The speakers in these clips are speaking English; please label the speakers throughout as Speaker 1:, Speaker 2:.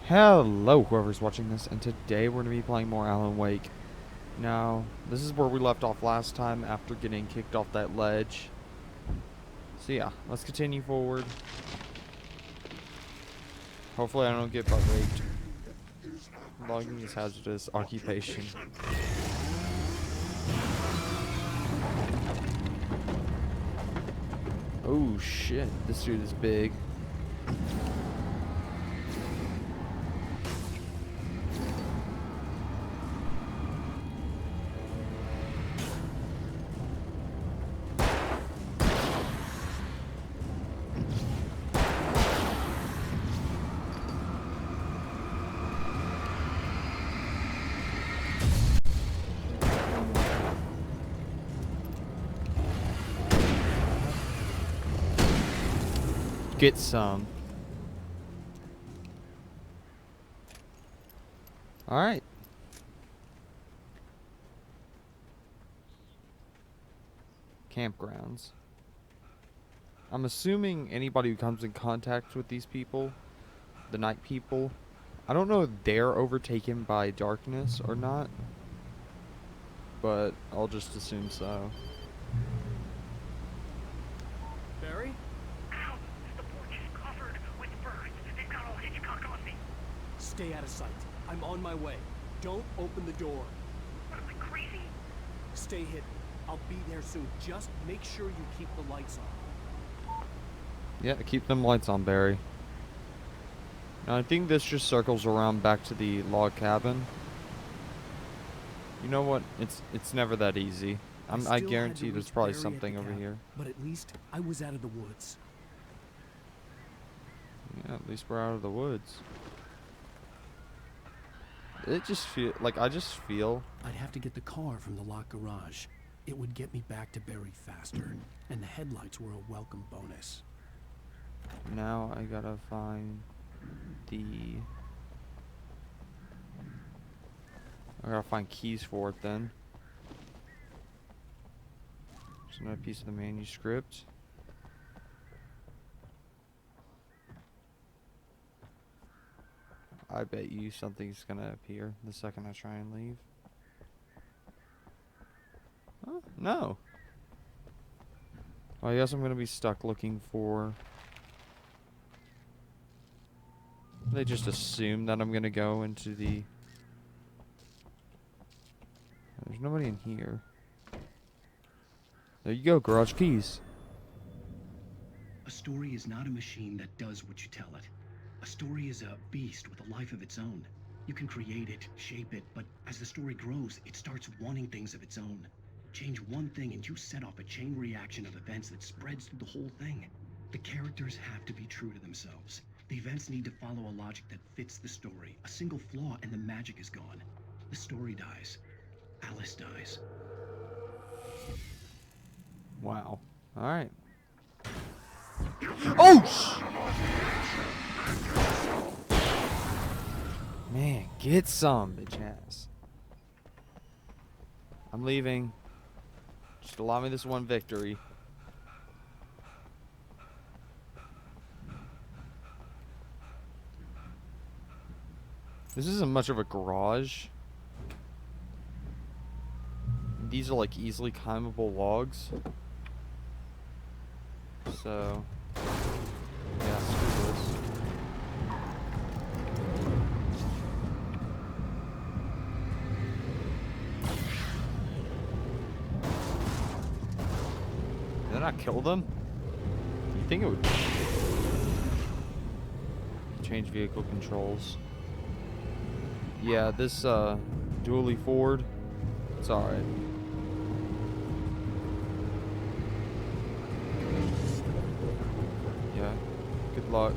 Speaker 1: Hello, whoever's watching this, and today we're going to be playing more Alan Wake. Now, this is where we left off last time after getting kicked off that ledge. So yeah, let's continue forward. Hopefully I don't get butt raped. Logging is hazardous occupation. Oh shit, this dude is big. Get some. Alright. Campgrounds. I'm assuming anybody who comes in contact with these people, the night people, I don't know if they're overtaken by darkness or not, but I'll just assume so.
Speaker 2: Barry?
Speaker 3: Ow! The porch is covered with birds. They've got all Hitchcock on me.
Speaker 2: Stay out of sight. I'm on my way. Don't open the door.
Speaker 3: What am I, crazy?
Speaker 2: Stay hidden. I'll be there soon. Just make sure you keep the lights on.
Speaker 1: Yeah, keep them lights on, Barry. Now, I think this just circles around back to the log cabin. You know what? It's never that easy. I
Speaker 2: still had
Speaker 1: guarantee
Speaker 2: to
Speaker 1: there's
Speaker 2: reach
Speaker 1: probably
Speaker 2: Barry at
Speaker 1: something
Speaker 2: the
Speaker 1: over
Speaker 2: cabin,
Speaker 1: here.
Speaker 2: But at least I was out of the woods.
Speaker 1: Yeah, at least we're out of the woods. It just feel like I just feel
Speaker 2: I'd have to get the car from the locked garage. It would get me back to Barry faster, and the headlights were a welcome bonus.
Speaker 1: now I gotta find the. I gotta find keys for it then. There's another piece of the manuscript. I bet you something's gonna appear the second I try and leave. Oh, no. Well, I guess I'm gonna be stuck looking for. They just assume that I'm gonna go into the. There's nobody in here. There you go, garage keys.
Speaker 4: A story is not a machine that does what you tell it. A story is a beast with a life of its own. You can create it, shape it, but as the story grows, it starts wanting things of its own. Change one thing and you set off a chain reaction of events that spreads through the whole thing. The characters have to be true to themselves. The events need to follow a logic that fits the story. A single flaw and the magic is gone. The story dies. Alice dies.
Speaker 1: Wow. Alright. Oh! Man, get some, bitch ass. I'm leaving. Just allow me this one victory. This isn't much of a garage. These are like easily climbable logs. So, yeah, screw this. Did I not kill them? You think it would change vehicle controls? Yeah, this dually Ford, it's alright. Yeah, good luck.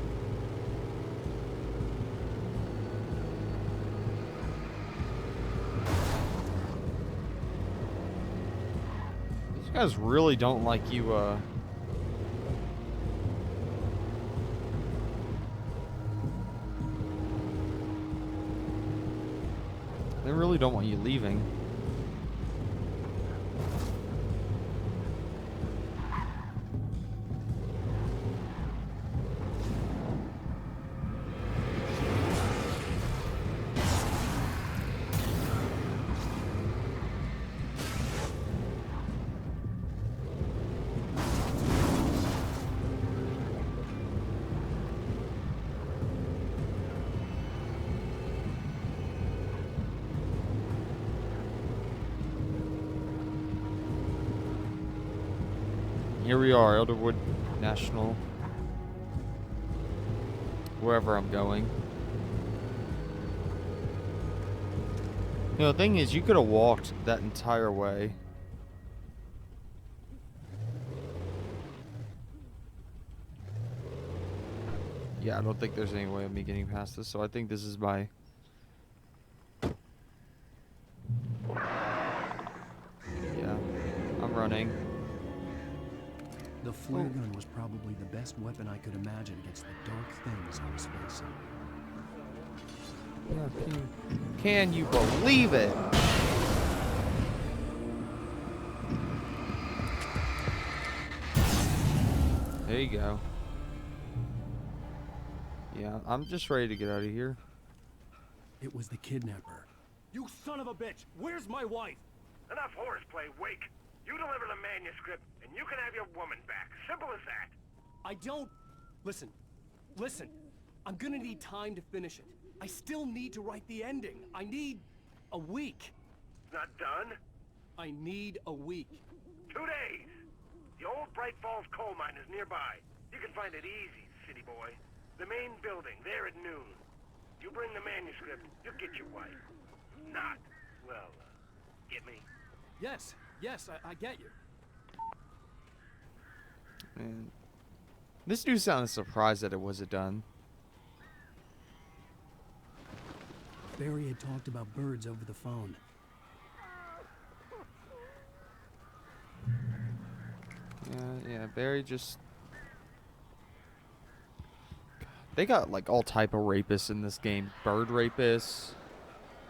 Speaker 1: These guys really don't like you, they really don't want you leaving. Here we are, Elderwood National. Wherever I'm going. You know, the thing is, you could have walked that entire way. Yeah, I don't think there's any way of me getting past this, so I think this is my... Yeah, I'm running.
Speaker 2: The flare gun was probably the best weapon I could imagine against the dark things I was facing.
Speaker 1: Yeah, can you believe it? There you go. Yeah, I'm just ready to get out of here.
Speaker 2: It was the kidnapper.
Speaker 5: You son of a bitch! Where's my wife?
Speaker 3: Enough horseplay, Wake. You deliver the manuscript, and you can have your woman back. Simple as that.
Speaker 5: I don't... Listen. I'm gonna need time to finish it. I still need to write the ending. I need a week.
Speaker 3: Not done?
Speaker 5: I need a week.
Speaker 3: 2 days. The old Bright Falls coal mine is nearby. You can find it easy, city boy. The main building, there at noon. You bring the manuscript, you'll get your wife. Not, well, get me?
Speaker 5: Yes, I get you.
Speaker 1: Man, this dude sounded surprised that it wasn't done.
Speaker 2: Barry had talked about birds over the phone.
Speaker 1: Yeah, Barry just... They got like all type of rapists in this game. Bird rapists.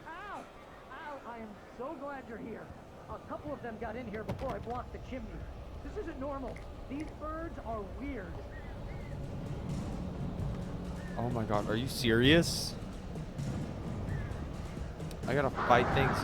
Speaker 6: Ow! Ow! I am so glad you're here. A couple of them got in here before I blocked the chimney. This isn't normal. These birds are weird.
Speaker 1: Oh my god, are you serious? I gotta fight things.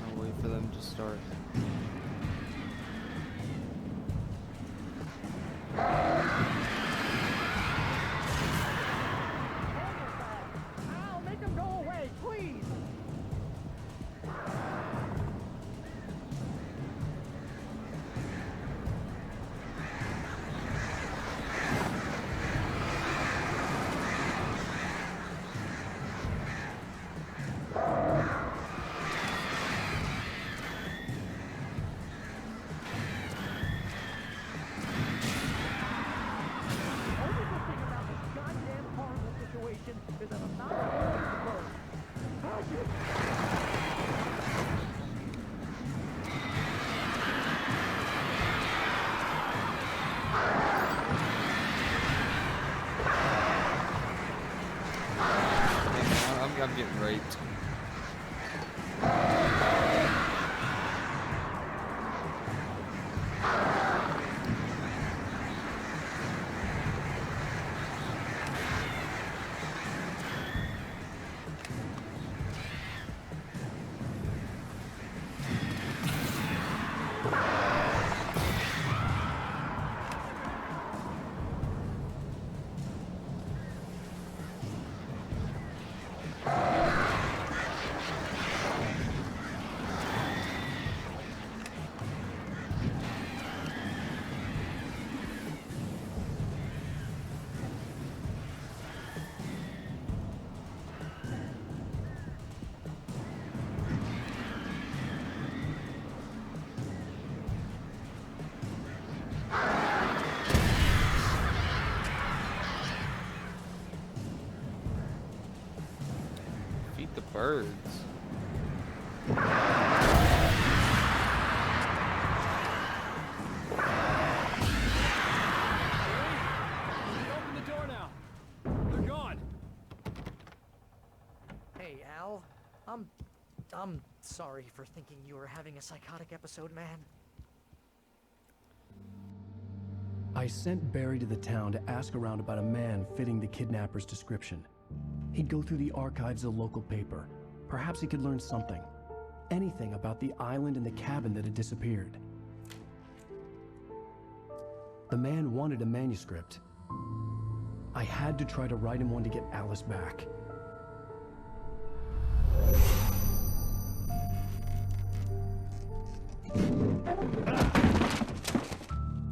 Speaker 1: I'll wait for them to start.
Speaker 6: Ow! Make them go away, please! The only good thing about this goddamn horrible situation is that I'm not afraid of the birds.
Speaker 1: Yeah, man, I'm getting raped. Feed the birds.
Speaker 5: Open the door now. They're gone.
Speaker 6: Hey, Al. I'm sorry for thinking you were having a psychotic episode, man.
Speaker 2: I sent Barry to the town to ask around about a man fitting the kidnapper's description. He'd go through the archives of the local paper. Perhaps he could learn something. Anything about the island and the cabin that had disappeared. The man wanted a manuscript. I had to try to write him one to get Alice back.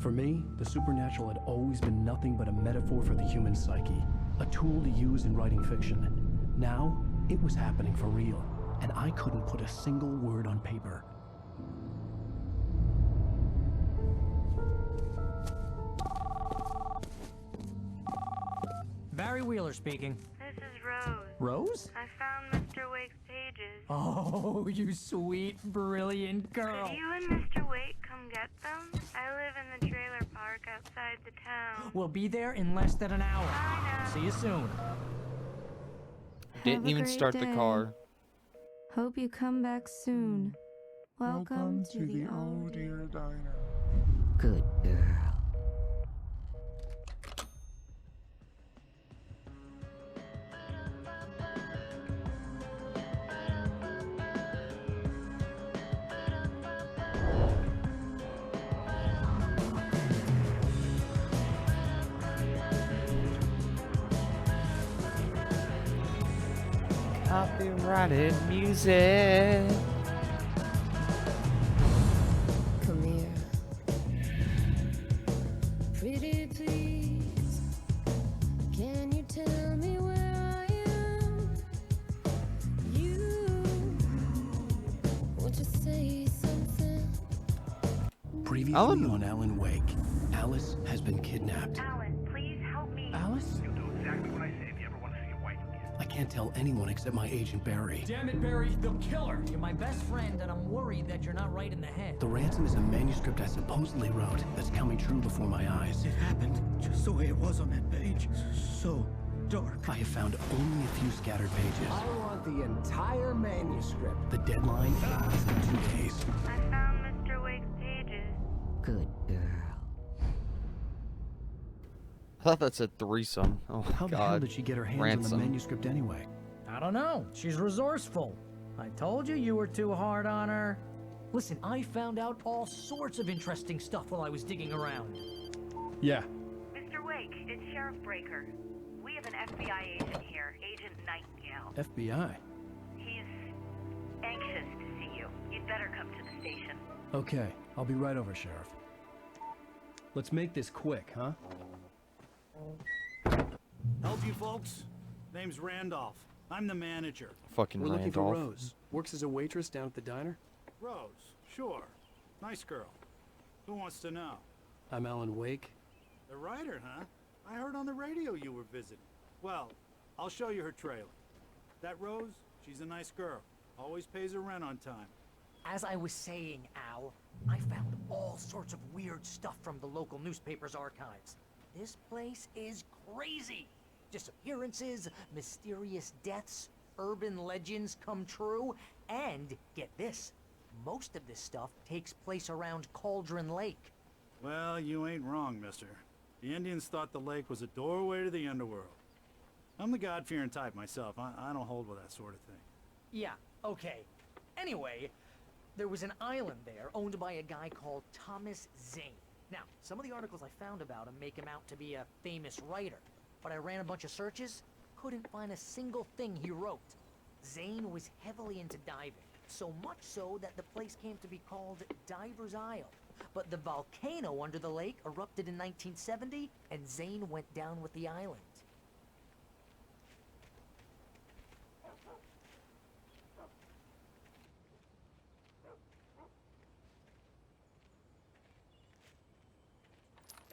Speaker 2: For me, the supernatural had always been nothing but a metaphor for the human psyche, a tool to use in writing fiction. Now, it was happening for real, and I couldn't put a single word on paper.
Speaker 6: Barry Wheeler speaking.
Speaker 7: This is Rose.
Speaker 6: Rose?
Speaker 7: I found Mr. Wake's pages.
Speaker 6: Oh, you sweet, brilliant girl.
Speaker 7: Could you and Mr. Wake come get them? I live in the trailer park outside the town.
Speaker 6: We'll be there in less than an hour.
Speaker 7: I know.
Speaker 6: See you soon.
Speaker 1: Didn't
Speaker 7: Have a
Speaker 1: even
Speaker 7: great
Speaker 1: start the
Speaker 7: day.
Speaker 1: car.
Speaker 7: Hope you come back soon. Welcome to the old
Speaker 8: dear diner.
Speaker 6: Good girl.
Speaker 1: Copyrighted music.
Speaker 9: Come here. Pretty please. Can you tell me where I am? You. Won't you say something?
Speaker 2: Previously
Speaker 1: Alan?
Speaker 2: on Alan Wake, Alice has been kidnapped.
Speaker 7: Alan, please help me.
Speaker 2: Alice?
Speaker 3: You'll do exactly what I say if you ever want to see your wife again.
Speaker 2: I can't tell anyone except my agent Barry.
Speaker 5: Damn it, Barry, they'll kill her.
Speaker 6: You're my best friend, and I'm worried that you're not right in the head.
Speaker 2: The ransom is a manuscript I supposedly wrote that's coming true before my eyes.
Speaker 8: It happened just the way it was on that page. So dark.
Speaker 2: I have found only a few scattered pages.
Speaker 10: I want the entire manuscript.
Speaker 2: The deadline is in 2 days.
Speaker 7: I found Mr. Wake's pages.
Speaker 6: Good girl.
Speaker 1: I thought that said threesome. Oh my
Speaker 2: How the hell
Speaker 1: god.
Speaker 2: did she get her hands on
Speaker 1: Ransom.
Speaker 2: the manuscript anyway?
Speaker 6: I don't know. She's resourceful. I told you were too hard on her. Listen, I found out all sorts of interesting stuff while I was digging around.
Speaker 2: Yeah.
Speaker 7: Mr. Wake, it's Sheriff Breaker. We have an FBI agent here, Agent Nightingale.
Speaker 2: FBI.
Speaker 7: He's anxious to see you. You'd better come to the station.
Speaker 2: Okay, I'll be right over, Sheriff. Let's make this quick, huh?
Speaker 8: Help you folks. Name's Randolph. I'm the manager.
Speaker 1: Fucking
Speaker 2: We're looking for
Speaker 1: Randolph.
Speaker 2: Rose. Works as a waitress down at the diner.
Speaker 8: Rose, sure. Nice girl. Who wants to know?
Speaker 2: I'm Alan Wake.
Speaker 8: The writer, huh? I heard on the radio you were visiting. Well, I'll show you her trailer. That Rose, she's a nice girl. Always pays her rent on time.
Speaker 6: As I was saying, Al, I found all sorts of weird stuff from the local newspaper's archives. This place is crazy. Disappearances, mysterious deaths, urban legends come true, and get this, most of this stuff takes place around Cauldron Lake.
Speaker 8: Well, you ain't wrong, mister. The Indians thought the lake was a doorway to the underworld. I'm the God-fearing type myself. I don't hold with that sort of thing.
Speaker 6: Yeah, okay. Anyway, there was an island there owned by a guy called Thomas Zane. Now, some of the articles I found about him make him out to be a famous writer, but I ran a bunch of searches, couldn't find a single thing he wrote. Zane was heavily into diving, so much so that the place came to be called Diver's Isle. But the volcano under the lake erupted in 1970, and Zane went down with the island.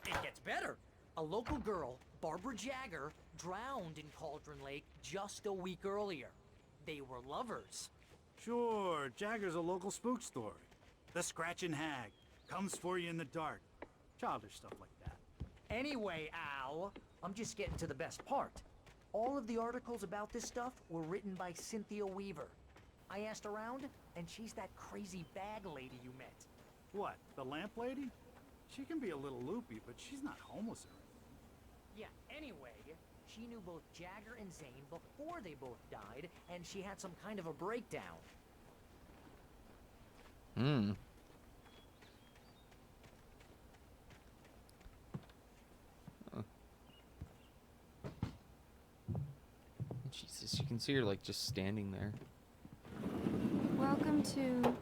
Speaker 6: It gets better. A local girl, Barbara Jagger, drowned in Cauldron Lake just a week earlier. They were lovers.
Speaker 8: Sure, Jagger's a local spook story. The Scratching Hag comes for you in the dark. Childish stuff like that.
Speaker 6: Anyway, Al, I'm just getting to the best part. All of the articles about this stuff were written by Cynthia Weaver. I asked around, and she's that crazy bag lady you met.
Speaker 8: What, the lamp lady? She can be a little loopy, but she's not homeless or anything.
Speaker 6: Yeah, anyway, she knew both Jagger and Zane before they both died, and she had some kind of a breakdown.
Speaker 1: Hmm. Jesus, you can see her like just standing there.
Speaker 9: Welcome to...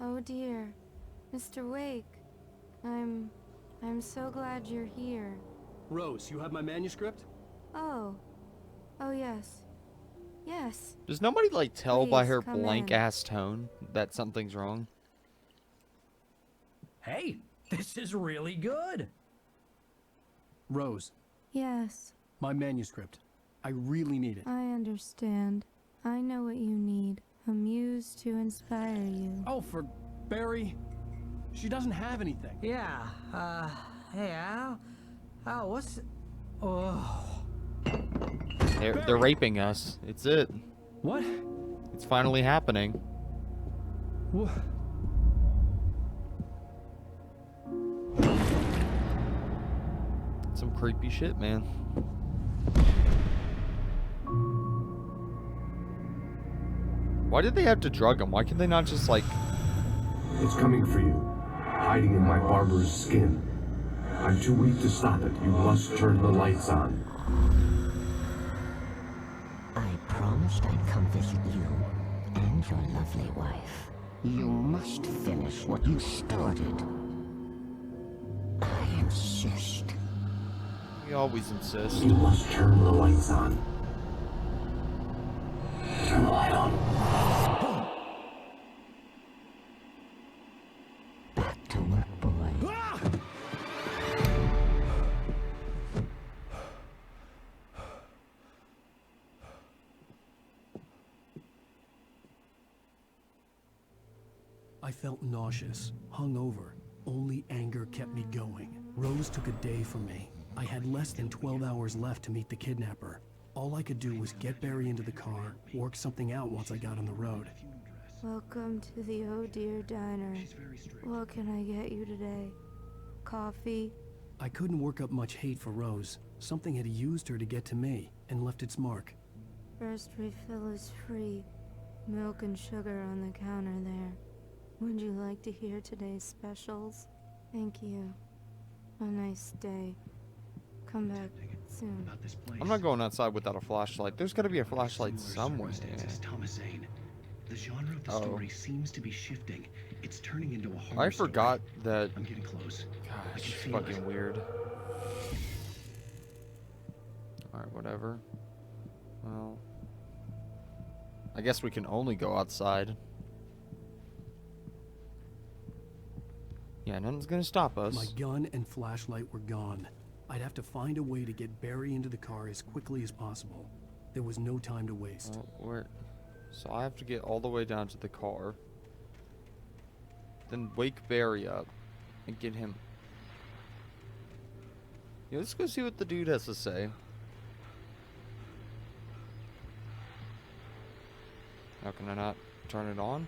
Speaker 9: Oh dear, Mr. Wake. I'm so glad you're here.
Speaker 5: Rose, you have my manuscript?
Speaker 9: Oh. Oh yes. Yes.
Speaker 1: Does nobody like tell by
Speaker 9: Please,
Speaker 1: her
Speaker 9: come
Speaker 1: blank
Speaker 9: in.
Speaker 1: ass tone that something's wrong?
Speaker 2: Hey, this is really good.
Speaker 5: Rose,
Speaker 9: Yes.
Speaker 5: my manuscript. I really need it.
Speaker 9: I understand. I know what you need. A muse to inspire you.
Speaker 5: Oh, for Barry. She doesn't have anything.
Speaker 6: Yeah, hey, Al? Al, what's... Oh...
Speaker 1: They're raping us. It's it.
Speaker 5: What?
Speaker 1: It's finally happening.
Speaker 5: Wha-
Speaker 1: Some creepy shit, man. Why did they have to drug him? Why can they not just like...
Speaker 11: It's coming for you, hiding in my barber's skin. I'm too weak to stop it. You must turn the lights on.
Speaker 12: I promised I'd come visit you and your lovely wife. You must finish what you started. I insist.
Speaker 1: We always insist.
Speaker 11: You must turn the lights on. Turn the light on.
Speaker 12: Back to work, boy.
Speaker 2: I felt nauseous, hungover. Only anger kept me going. Rose took a day from me. I had less than 12 hours left to meet the kidnapper. All I could do was get Barry into the car, work something out once I got on the road.
Speaker 9: Welcome to the Oh Dear Diner. What can I get you today? Coffee?
Speaker 2: I couldn't work up much hate for Rose. Something had used her to get to me, and left its mark.
Speaker 9: First refill is free. Milk and sugar on the counter there. Would you like to hear today's specials? Thank you. A nice day. Come back soon.
Speaker 4: About this place.
Speaker 1: I'm not going outside without a flashlight. There's gotta be a flashlight somewhere.
Speaker 4: Circumstances, Thomas Zane. The genre of the story seems to be shifting. It's turning into a horror
Speaker 1: I forgot
Speaker 4: story.
Speaker 1: that...
Speaker 4: I'm getting close. I
Speaker 1: Gosh,
Speaker 4: can feel
Speaker 1: fucking
Speaker 4: it.
Speaker 1: weird. Alright, whatever. Well... I guess we can only go outside. Yeah, nothing's gonna stop us.
Speaker 2: My gun and flashlight were gone. I'd have to find a way to get Barry into the car as quickly as possible. There was no time to waste.
Speaker 1: Well, where... So I have to get all the way down to the car. Then wake Barry up. And get him... Yeah, let's go see what the dude has to say. How can I not turn it on?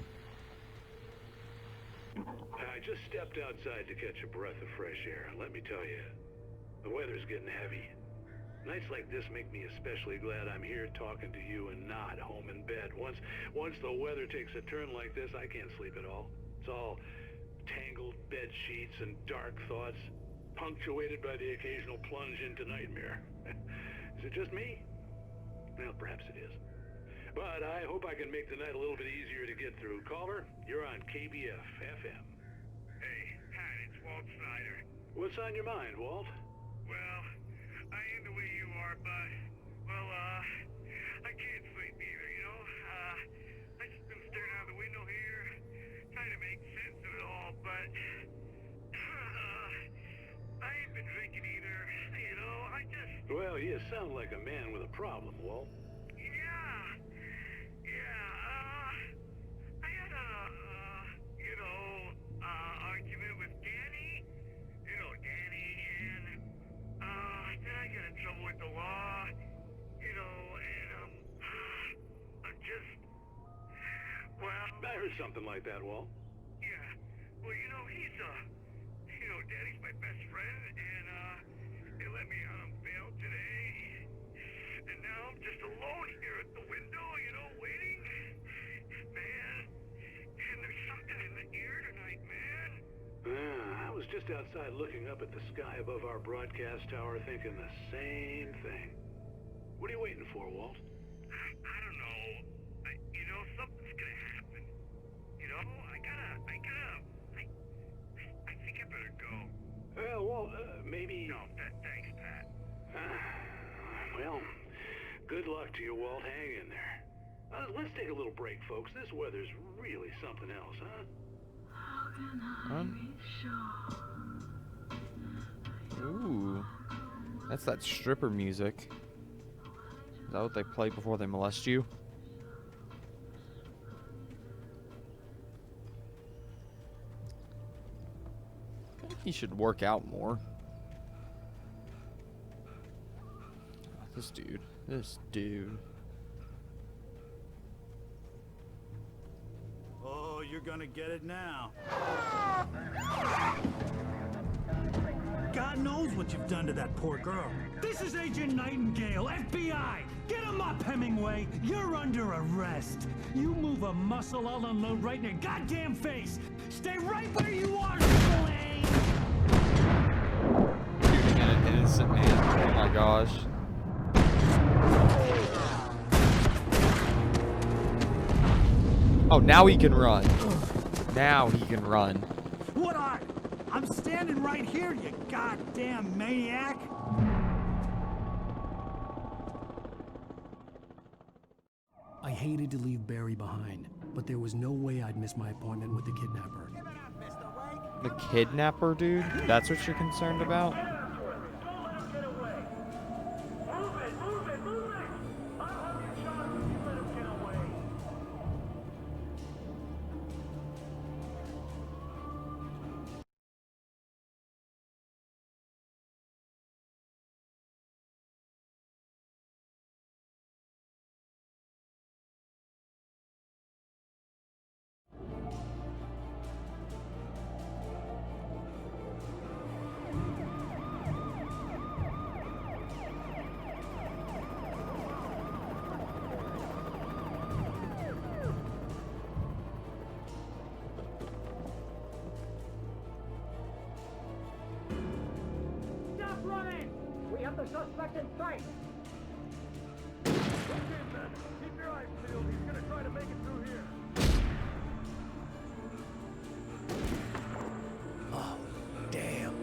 Speaker 3: I just stepped outside to catch a breath of fresh air. Let me tell you, the weather's getting heavy. Nights like this make me especially glad I'm here talking to you and not home in bed. Once the weather takes a turn like this, I can't sleep at all. It's all tangled bed sheets and dark thoughts, punctuated by the occasional plunge into nightmare. Is it just me? Well, perhaps it is. But I hope I can make the night a little bit easier to get through. Caller, you're on KBF FM. Hey, Pat, it's Walt Snyder. What's on your mind, Walt? Well, I am the way you are, but, well, I can't sleep either, you know? I just been staring out the window here, trying to make sense of it all, but, I ain't been drinking either, you know? I just... Well, you sound like a man with a problem, Walt. I had a, argument with Danny. You know Danny, and, then I got in trouble with the law, you know, and, I'm just, well... I heard something like that, Walt. Yeah, Well, Daddy's my best friend, and, they let me out on bail today. And now I'm just alone here at the window, waiting. Man, and there's something in the air tonight, man.
Speaker 13: I was just outside looking up at the sky above our broadcast tower thinking the same thing. What are you waiting for, Walt?
Speaker 3: I don't know. Something's gonna happen. I think I better go.
Speaker 13: Well, Walt, maybe...
Speaker 3: No, thanks, Pat.
Speaker 13: Well, good luck to you, Walt. Hang in there. Let's take a little break, folks. This weather's really something else, huh?
Speaker 1: Ooh. That's that stripper music. Is that what they play before they molest you? I think he should work out more. This dude.
Speaker 8: Oh, you're gonna get it now. God knows what you've done to that poor girl.
Speaker 14: This is Agent Nightingale, FBI! Get him up, Hemingway! You're under arrest! You move a muscle, I'll unload right in your goddamn face! Stay right where you are, Blaine!
Speaker 1: Shooting at an innocent man. Oh my gosh. Oh, now he can run. Now he can run.
Speaker 8: What are you? I'm standing right here, you goddamn maniac!
Speaker 2: I hated to leave Barry behind, but there was no way I'd miss my appointment with the kidnapper.
Speaker 1: The kidnapper, dude? That's what you're concerned about?
Speaker 15: Stop running! We have the suspect in sight!
Speaker 3: Okay, man. Keep your eyes peeled. He's gonna try to make it through here.
Speaker 2: Oh, damn.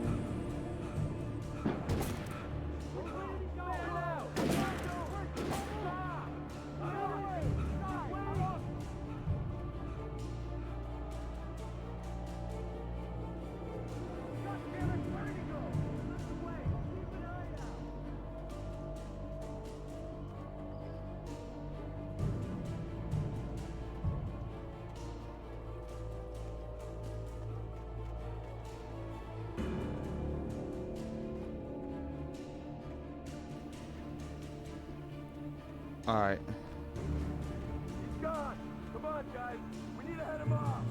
Speaker 1: Alright.
Speaker 3: He's gone. Come on, guys. We need to head him off.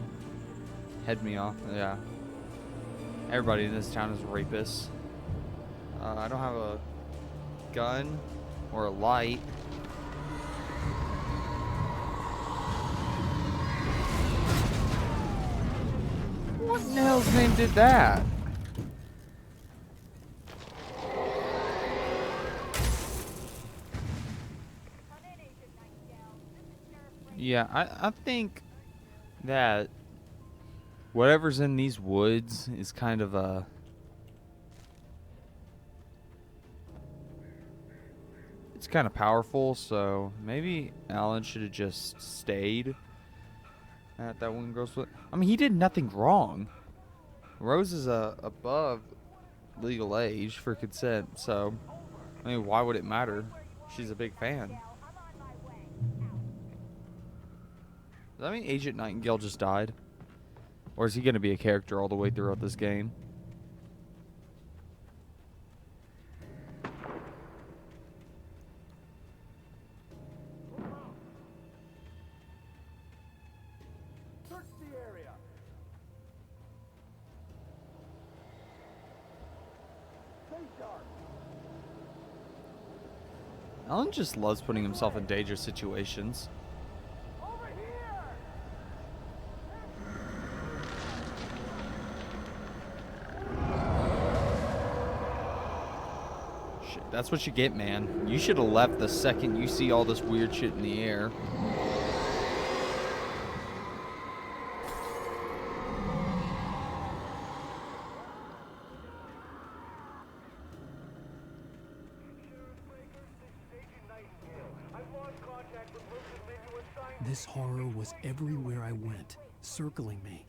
Speaker 1: Head me off, yeah. Everybody in this town is rapists. I don't have a gun or a light. What in the hell's name did that? Yeah, I think that whatever's in these woods is kind of a... It's kind of powerful, so maybe Alan should have just stayed at that one girl's foot. I mean, he did nothing wrong. Rose is above legal age for consent, so I mean, why would it matter? She's a big fan. Does that mean Agent Nightingale just died? Or is he going to be a character all the way throughout this game?
Speaker 3: Search the area.
Speaker 1: Alan just loves putting himself in dangerous situations. Shit, that's what you get, man. You should have left the second you see all this weird shit in the air.
Speaker 2: This horror was everywhere I went, circling me.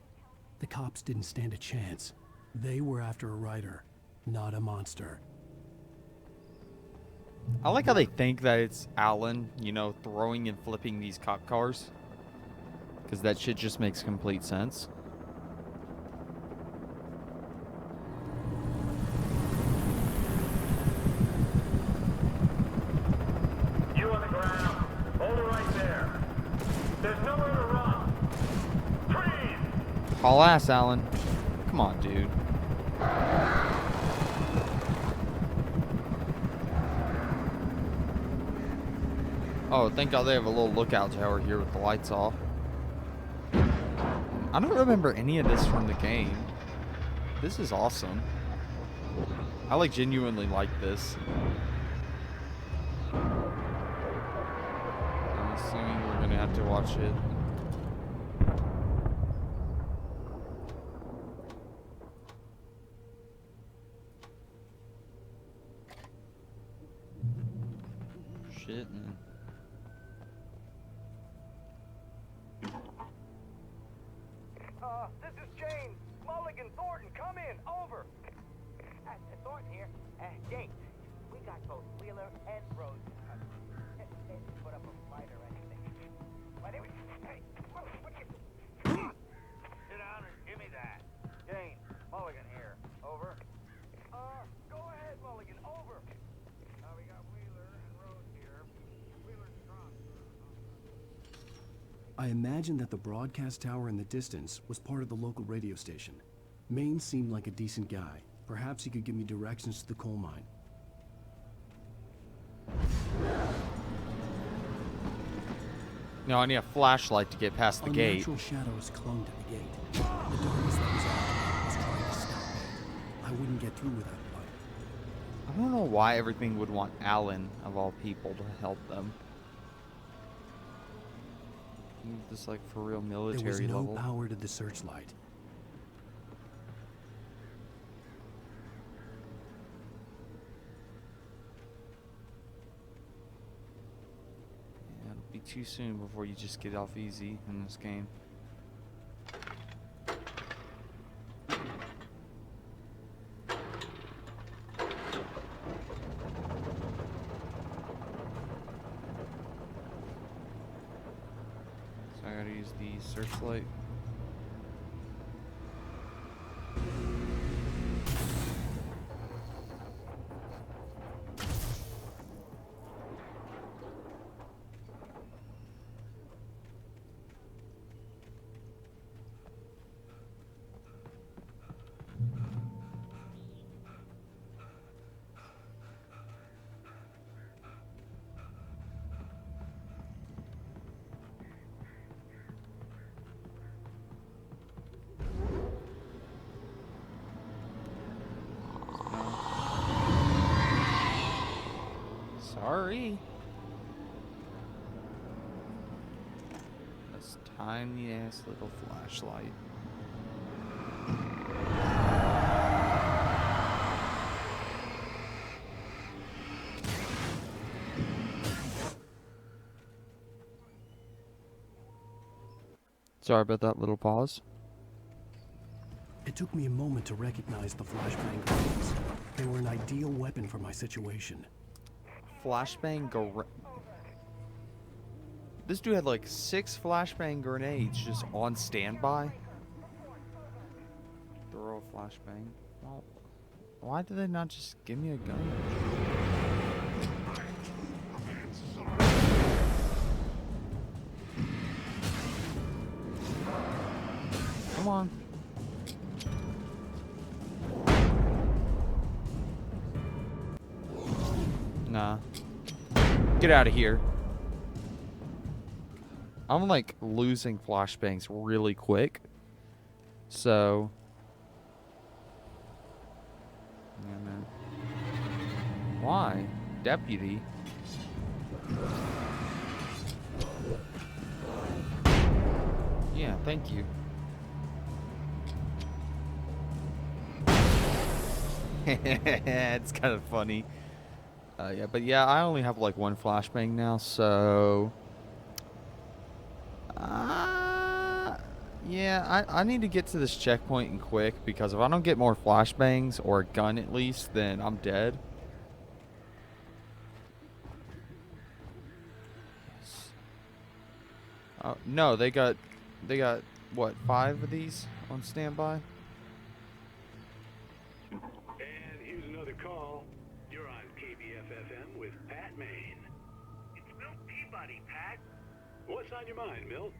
Speaker 2: The cops didn't stand a chance. They were after a writer, not a monster.
Speaker 1: I like how they think that it's Alan, you know, throwing and flipping these cop cars. Because that shit just makes complete sense.
Speaker 3: You on the ground. Hold it right there. There's nowhere to run. Freeze!
Speaker 1: Haul ass, Alan. Come on, dude. Oh, thank God they have a little lookout tower here with the lights off. I don't remember any of this from the game. This is awesome. I like genuinely like this. I'm assuming we're gonna have to watch it. Shit, man.
Speaker 15: This is James. Mulligan, Thornton, come in. Over. Thornton here. James, we got both Wheeler and Rose. They put up a fight or anything. But anyway, hey, what do you... Sit down and give me that. James, Mulligan here. Over. Go ahead, Mulligan. Over. We got Wheeler and Rose here. Wheeler's drunk.
Speaker 2: I imagined that the broadcast tower in the distance was part of the local radio station. Maine seemed like a decent guy. Perhaps he could give me directions to the coal mine.
Speaker 1: No, I need a flashlight to get past the gate.
Speaker 2: Unnatural shadows clung to the gate. The darkness that was after me was trying to stop me. I wouldn't get through without light.
Speaker 1: I don't know why everything would want Alan, of all people, to help them. This like for real military
Speaker 2: There was no
Speaker 1: level.
Speaker 2: power to the searchlight.
Speaker 1: Yeah, it'll be too soon before you just get off easy in this game. So I gotta use the searchlight. Sorry. This tiny ass little flashlight. Sorry about that little pause.
Speaker 2: It took me a moment to recognize the flashbang grenades. They were an ideal weapon for my situation.
Speaker 1: Flashbang This dude had like 6 flashbang grenades just on standby. Throw a flashbang. Well, why did they not just give me a gun? Come on. Get out of here. I'm like losing flashbangs really quick. So. Yeah, man. Why? Deputy. Yeah, thank you. It's kind of funny. Yeah, but yeah, I only have like one flashbang now, so... yeah, I need to get to this checkpoint and quick, because if I don't get more flashbangs, or a gun at least, then I'm dead. No, they got, what, 5 of these on standby?
Speaker 13: And here's another call. You're on KBF-FM with Pat Maine.
Speaker 3: It's Milt Peabody, Pat.
Speaker 13: What's on your mind, Milt?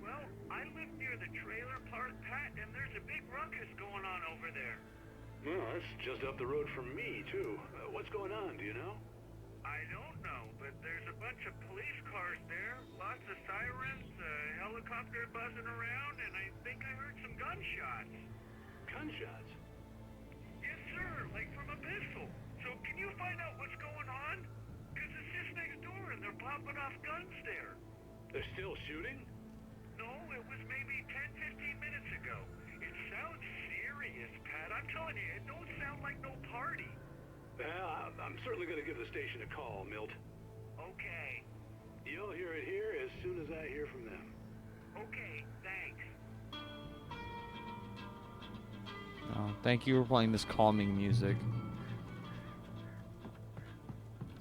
Speaker 3: Well, I live near the trailer park, Pat, and there's a big ruckus going on over there.
Speaker 13: Well, that's just up the road from me, too. What's going on, do you know?
Speaker 3: I don't know, but there's a bunch of police cars there, lots of sirens, a helicopter buzzing around, and I think I heard some gunshots.
Speaker 13: Gunshots?
Speaker 3: Yes, sir, like from a pistol. So can you find out what's going on? Because it's just next door and they're popping off guns there.
Speaker 13: They're still shooting?
Speaker 3: No, it was maybe 10, 15 minutes ago. It sounds serious, Pat. I'm telling you, it don't sound like no party.
Speaker 13: Well, I'm certainly going to give the station a call, Milt.
Speaker 3: Okay.
Speaker 13: You'll hear it here as soon as I hear from them.
Speaker 3: Okay, thanks.
Speaker 1: Oh, thank you for playing this calming music.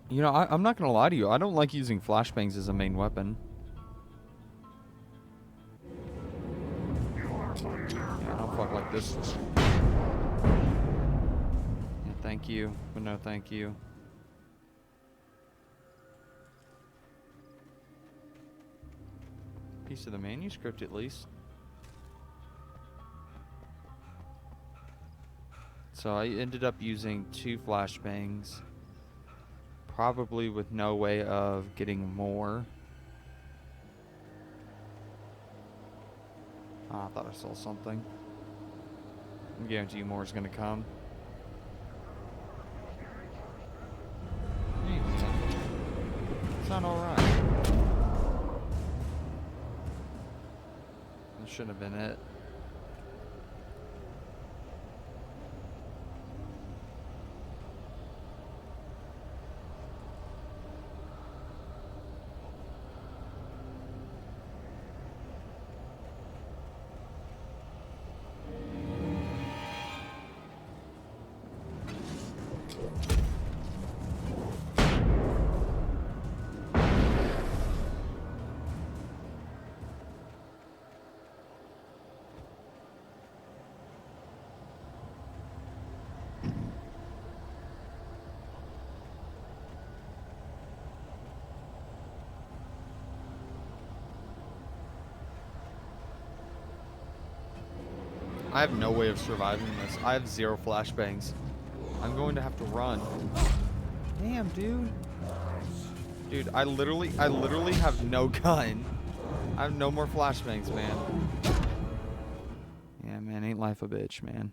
Speaker 1: You know, I'm not going to lie to you. I don't like using flashbangs as a main weapon. Yeah, I don't fuck like this. Thank you, but no thank you. Piece of the manuscript at least. So I ended up using 2 flashbangs. Probably with no way of getting more. Oh, I thought I saw something. I guarantee you more is gonna come. It's not alright. That shouldn't have been it. I have no way of surviving this. I have 0 flashbangs. I'm going to have to run. Damn, dude. Dude, I literally have no gun. I have no more flashbangs, man. Yeah, man, ain't life a bitch, man.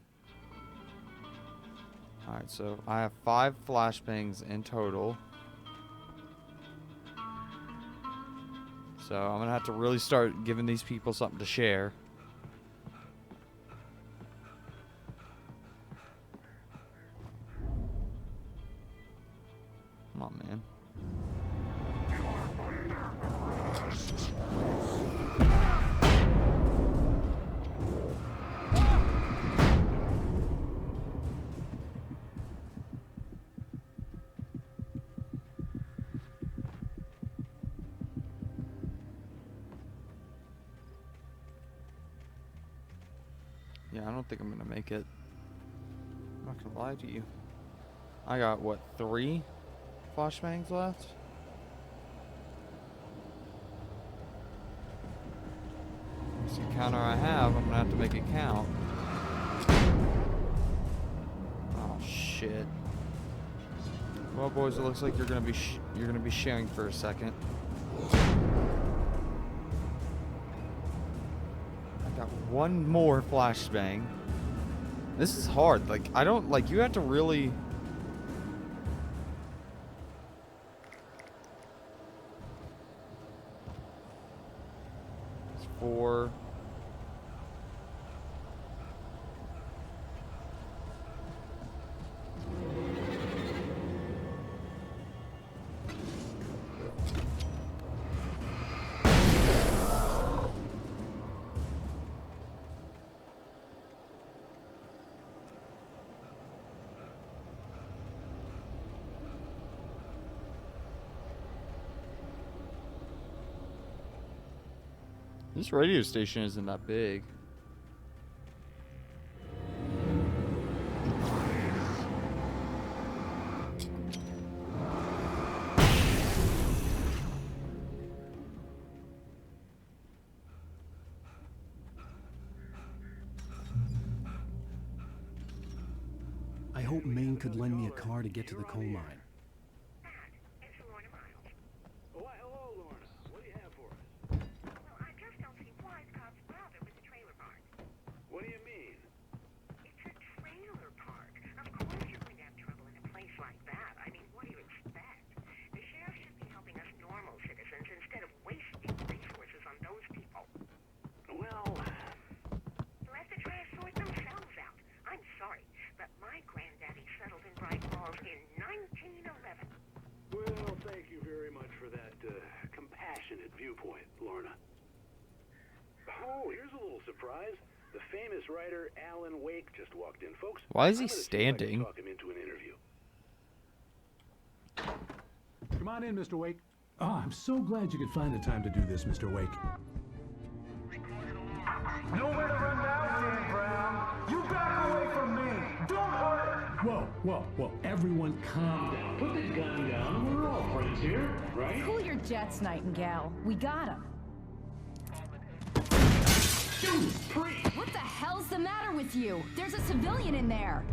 Speaker 1: Alright, so I have 5 flashbangs in total. So I'm gonna have to really start giving these people something to share. Come on, man. Yeah, I don't think I'm gonna make it. I'm not gonna lie to you. I got, what, 3 flashbangs left? That's the counter I have. I'm gonna have to make it count. Oh, shit. Well, boys, it looks like you're gonna be sharing for a second. I got one more flashbang. This is hard. Like, I don't like. You have to really. It's 4. This radio station isn't that big.
Speaker 2: I hope Maine could lend me a car to get to the coal mine.
Speaker 13: Oh, why, hello, Lorna. What do you have for us?
Speaker 16: Well, I just don't see why the cops bother with the trailer park.
Speaker 13: What do you mean?
Speaker 16: It's a trailer park. Of course you're going to have trouble in a place like that. I mean, what do you expect? The sheriff should be helping us normal citizens instead of wasting resources on those people.
Speaker 13: Well,
Speaker 16: Let the trash sort themselves out. I'm sorry, but my granddaddy settled in Bright Falls in 1911.
Speaker 13: well, thank you very much for that compassionate viewpoint, Lorna. Oh, here's a little surprise. The famous writer Alan Wake just walked in, folks.
Speaker 1: Why is he
Speaker 13: I'm gonna see if I can
Speaker 1: standing?
Speaker 13: talk him into an interview.
Speaker 17: Come on in, Mr. Wake.
Speaker 2: Oh, I'm so glad you could find the time to do this, Mr. Wake.
Speaker 14: Nowhere to run now, Dan Brown. You back away from me. Don't hurt her.
Speaker 2: Whoa, everyone calm down.
Speaker 14: Put the gun down. We're all friends here, right?
Speaker 18: Cool your jets, Nightingale. We got him. What the hell's the matter with you? There's a civilian in there.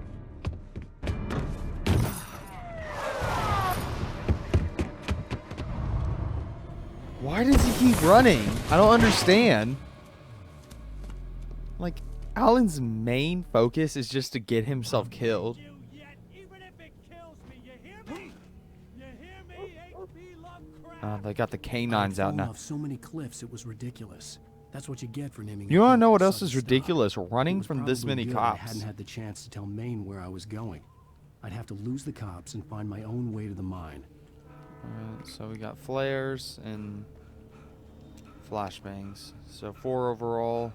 Speaker 1: Why does he keep running? I don't understand. Like, Alan's main focus is just to get himself killed. They got the canines out now.
Speaker 2: Off so many cliffs, it was ridiculous. That's what you get for naming.
Speaker 1: You
Speaker 2: a
Speaker 1: wanna know what
Speaker 2: sudden
Speaker 1: else is
Speaker 2: stop.
Speaker 1: ridiculous? Running
Speaker 2: It was
Speaker 1: from this
Speaker 2: probably
Speaker 1: many
Speaker 2: good
Speaker 1: cops.
Speaker 2: I hadn't had the chance to tell Maine where I was going. I'd have to lose the cops and find my own way to the mine.
Speaker 1: Alright, so we got flares and flashbangs. So 4 overall.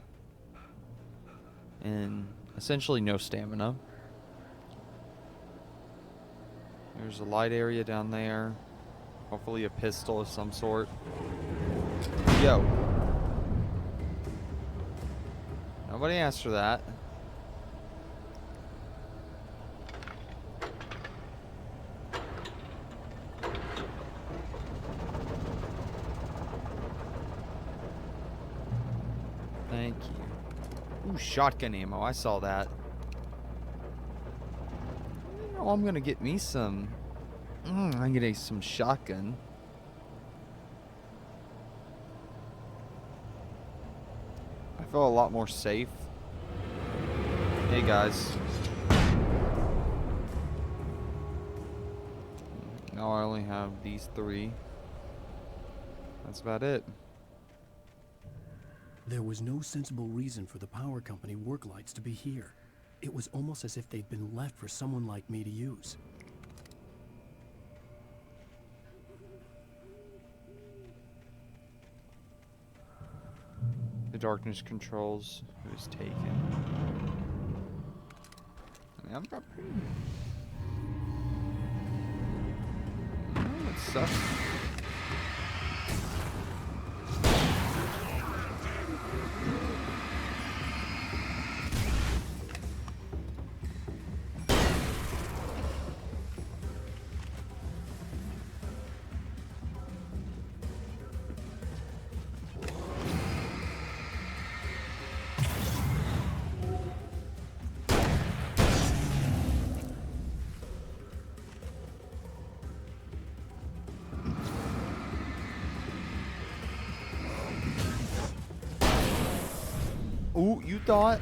Speaker 1: And essentially no stamina. There's a light area down there. Hopefully a pistol of some sort. Yo. Nobody asked for that. Thank you. Ooh, shotgun ammo. I saw that. You know, I'm gonna get me some. I'm getting some shotgun. I feel a lot more safe. Hey guys. Now I only have these 3. That's about it.
Speaker 2: There was no sensible reason for the power company work lights to be here. It was almost as if they'd been left for someone like me to use.
Speaker 1: The darkness controls who's taken. I mean, I'm not pretty. Oh, it sucks. Ooh, you thought?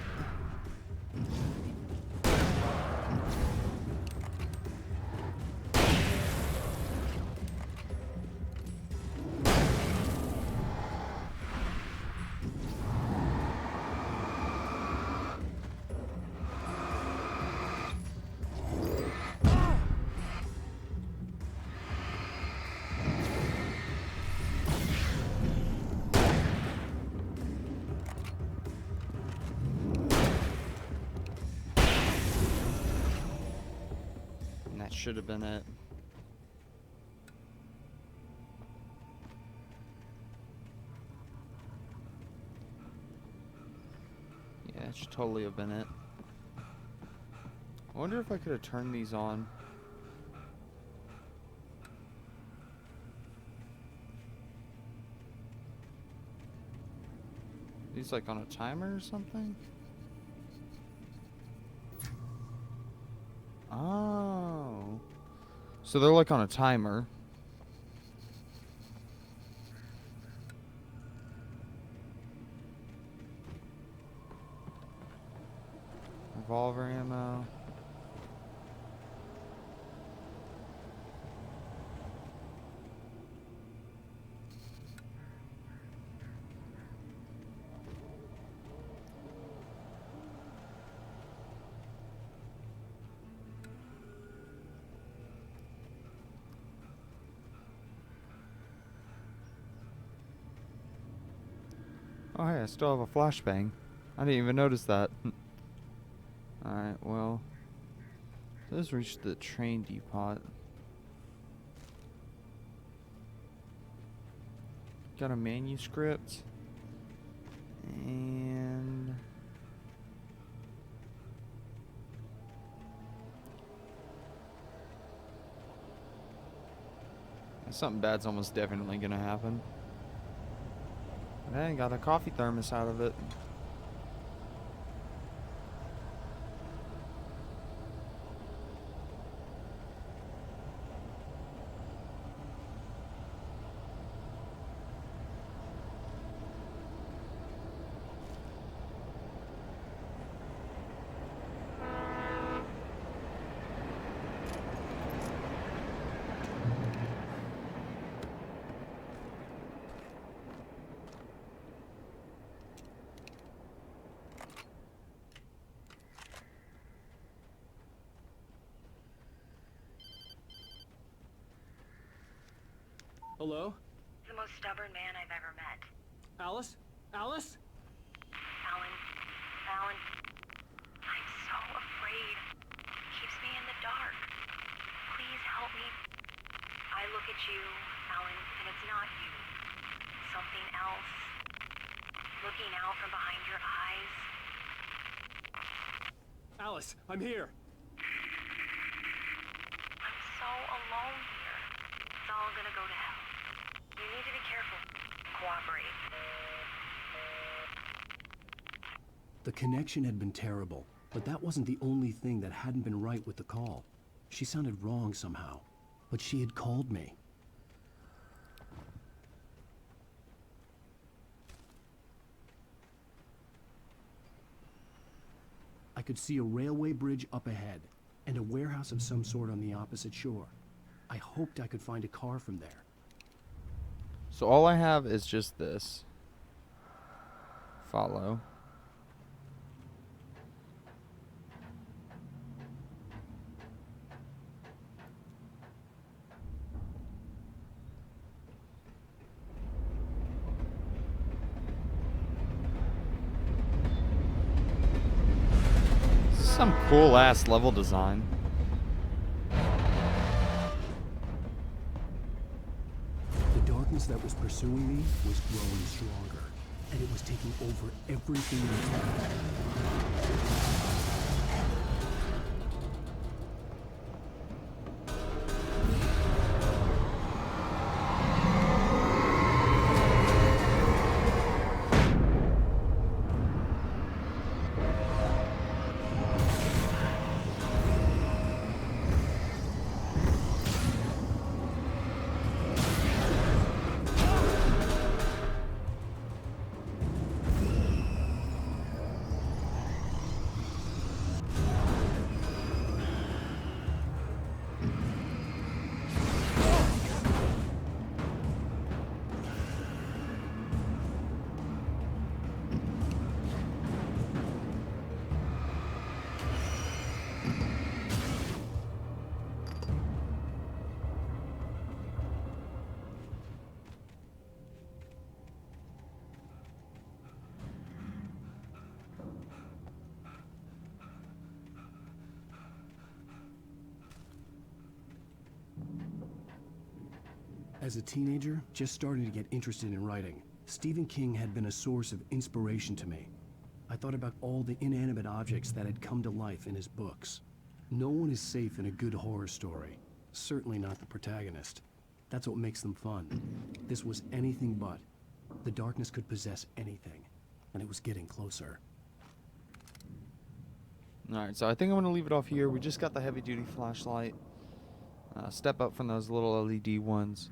Speaker 1: That should have been it. Yeah, it should totally have been it. I wonder if I could have turned these on. These like on a timer or something? Oh. So they're like on a timer. Revolver ammo. Oh hey, I still have a flashbang. I didn't even notice that. Alright, well. Let's reach the train depot. Got a manuscript. And... something bad's almost definitely gonna happen. Hey, got a coffee thermos out of it.
Speaker 5: Hello?
Speaker 7: The most stubborn man I've ever met.
Speaker 5: Alice? Alice?
Speaker 7: Alan. Alan. I'm so afraid. Keeps me in the dark. Please help me. I look at you, Alan, and it's not you. Something else. Looking out from behind your eyes.
Speaker 5: Alice, I'm here.
Speaker 7: I'm so alone here. It's all gonna go to hell. You need to be careful. Cooperate.
Speaker 2: The connection had been terrible, but that wasn't the only thing that hadn't been right with the call. She sounded wrong somehow, but she had called me. I could see a railway bridge up ahead, and a warehouse of some sort on the opposite shore. I hoped I could find a car from there.
Speaker 1: So all I have is just this. Follow. Some cool ass level design.
Speaker 2: The darkness that was pursuing me was growing stronger, and it was taking over everything in its path. As a teenager, just starting to get interested in writing, Stephen King had been a source of inspiration to me. I thought about all the inanimate objects that had come to life in his books. No one is safe in a good horror story. Certainly not the protagonist. That's what makes them fun. This was anything but. The darkness could possess anything, and it was getting closer.
Speaker 1: Alright, so I think I'm going to leave it off here. We just got the heavy-duty flashlight. Step up from those little LED ones.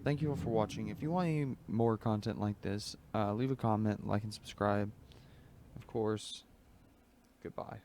Speaker 1: Thank you all for watching. If you want any more content like this, leave a comment, like, and subscribe. Of course, goodbye.